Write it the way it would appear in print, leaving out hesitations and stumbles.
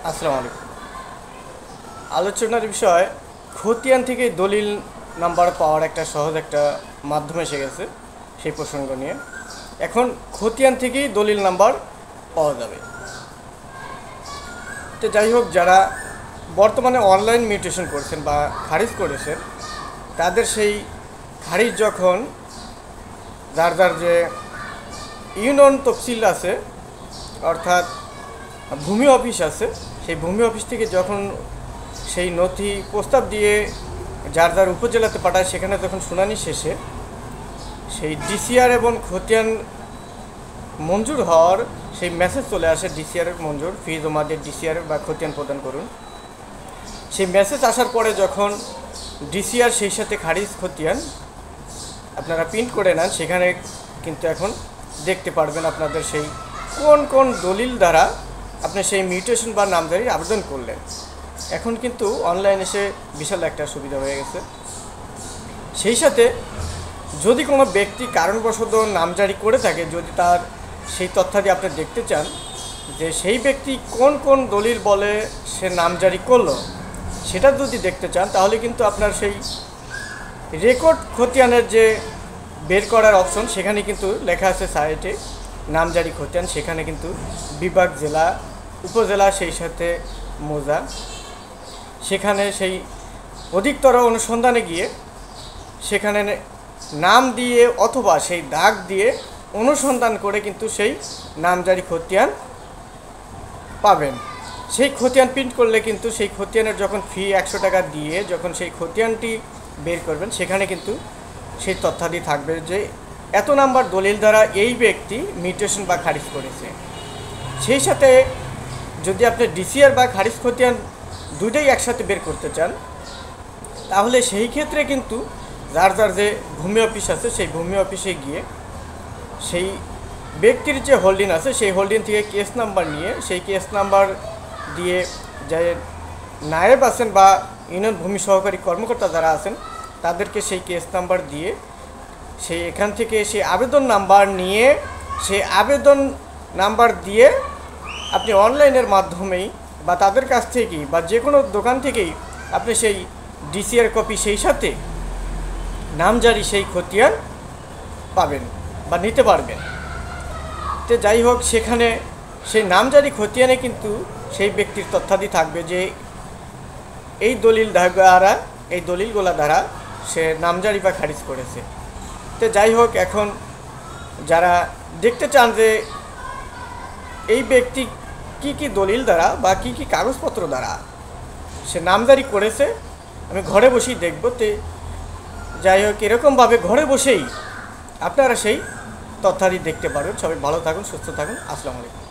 আসসালামু আলাইকুম। আলোচনার বিষয় খতিয়ান থেকে দলিল নাম্বার পাওয়ার একটা সহজ একটা মাধ্যম এসে গেছে সেই প্রসঙ্গ নিয়ে। এখন খতিয়ান থেকেই দলিল নাম্বার পাওয়া যাবে। তো যাই হোক, যারা বর্তমানে অনলাইন মিউটেশন করছেন বা খারিজ করেছেন, তাদের সেই খারিজ যখন যার যার যে ইউনিয়ন তফসিল আছে, অর্থাৎ ভূমি অফিস আছে, সেই ভূমি অফিস থেকে যখন সেই নথি প্রস্তাব দিয়ে যার যার উপজেলাতে পাঠায়, সেখানে যখন শুনানি শেষে সেই ডিসিআর এবং খতিয়ান মঞ্জুর হওয়ার সেই মেসেজ চলে আসে, ডিসিআর মঞ্জুর, ফি জমা দিয়ে ডিসিআর বা খতিয়ান প্রদান করুন। সেই মেসেজ আসার পরে যখন ডিসিআর সেই সাথে খারিজ খতিয়ান আপনারা প্রিন্ট করে নেন, সেখানে কিন্তু এখন দেখতে পারবেন আপনাদের সেই কোন কোন দলিল দ্বারা আপনি সেই মিউটেশন বা নামজারির আবেদন করলেন। এখন কিন্তু অনলাইনে এসে বিশাল একটা সুবিধা হয়ে গেছে। সেই সাথে যদি কোনো ব্যক্তি কারণবশত নামজারি করে থাকে, যদি তার সেই তথ্যাদি আপনি দেখতে চান যে সেই ব্যক্তি কোন কোন দলিল বলে সে নামজারি করলো, সেটা যদি দেখতে চান, তাহলে কিন্তু আপনার সেই রেকর্ড খতিয়ানের যে বের করার অপশন, সেখানে কিন্তু লেখা আছে সাইটে নামজারি খতিয়ান। সেখানে কিন্তু বিভাগ, জেলা, উপজেলা, সেই সাথে মৌজা, সেখানে সেই অধিকতর অনুসন্ধানে গিয়ে সেখানে নাম দিয়ে অথবা সেই দাগ দিয়ে অনুসন্ধান করে কিন্তু সেই নামজারি খতিয়ান পাবেন। সেই খতিয়ান প্রিন্ট করলে কিন্তু সেই খতিয়ানের যখন ফি 100 টাকা দিয়ে যখন সেই খতিয়ানটি বের করবেন, সেখানে কিন্তু সেই তথ্যাদি থাকবে যে এত নাম্বার দলিল দ্বারা এই ব্যক্তি মিউটেশন বা খারিজ করেছে। সেই সাথে যদি আপনি ডিসিআর বা খারিজ খতিয়ান দুইটাই একসাথে বের করতে চান, তাহলে সেই ক্ষেত্রে কিন্তু যার যার যে ভূমি অফিস আছে, সেই ভূমি অফিসে গিয়ে সেই ব্যক্তির যে হোল্ডিং আছে, সেই হোল্ডিং থেকে কেস নাম্বার নিয়ে সেই কেস নাম্বার দিয়ে যে নায়েব আছেন বা ইউনিয়ন ভূমি সহকারী কর্মকর্তা যারা আছেন, তাদেরকে সেই কেস নাম্বার দিয়ে সেই এখান থেকে সেই আবেদন নাম্বার নিয়ে সেই আবেদন নাম্বার দিয়ে আপনি অনলাইনের মাধ্যমেই বা তাদের কাছ থেকেই বা যে কোনো দোকান থেকেই আপনি সেই ডিসিআর কপি সেই সাথে নামজারি সেই খতিয়ান পাবেন বা নিতে পারবেন। তো যাই হোক, সেখানে সেই নামজারি খতিয়ানে কিন্তু সেই ব্যক্তির তথ্যাদি থাকবে যে এই দলিলগুলা দ্বারা সে নামজারি বা খারিজ করেছে। তো যাই হোক, এখন যারা দেখতে চান যে এই ব্যক্তি কি কি দলিল দ্বারা বা কি কি কাগজপত্র দ্বারা সে নামজারি করেছে, আমি ঘরে বসেই দেখব। তো যাই হোক, এরকমভাবে ঘরে বসেই আপনারা সেই তথ্যাদি দেখতে পারবেন। সবাই ভালো থাকুন, সুস্থ থাকুন। আসসালামু আলাইকুম।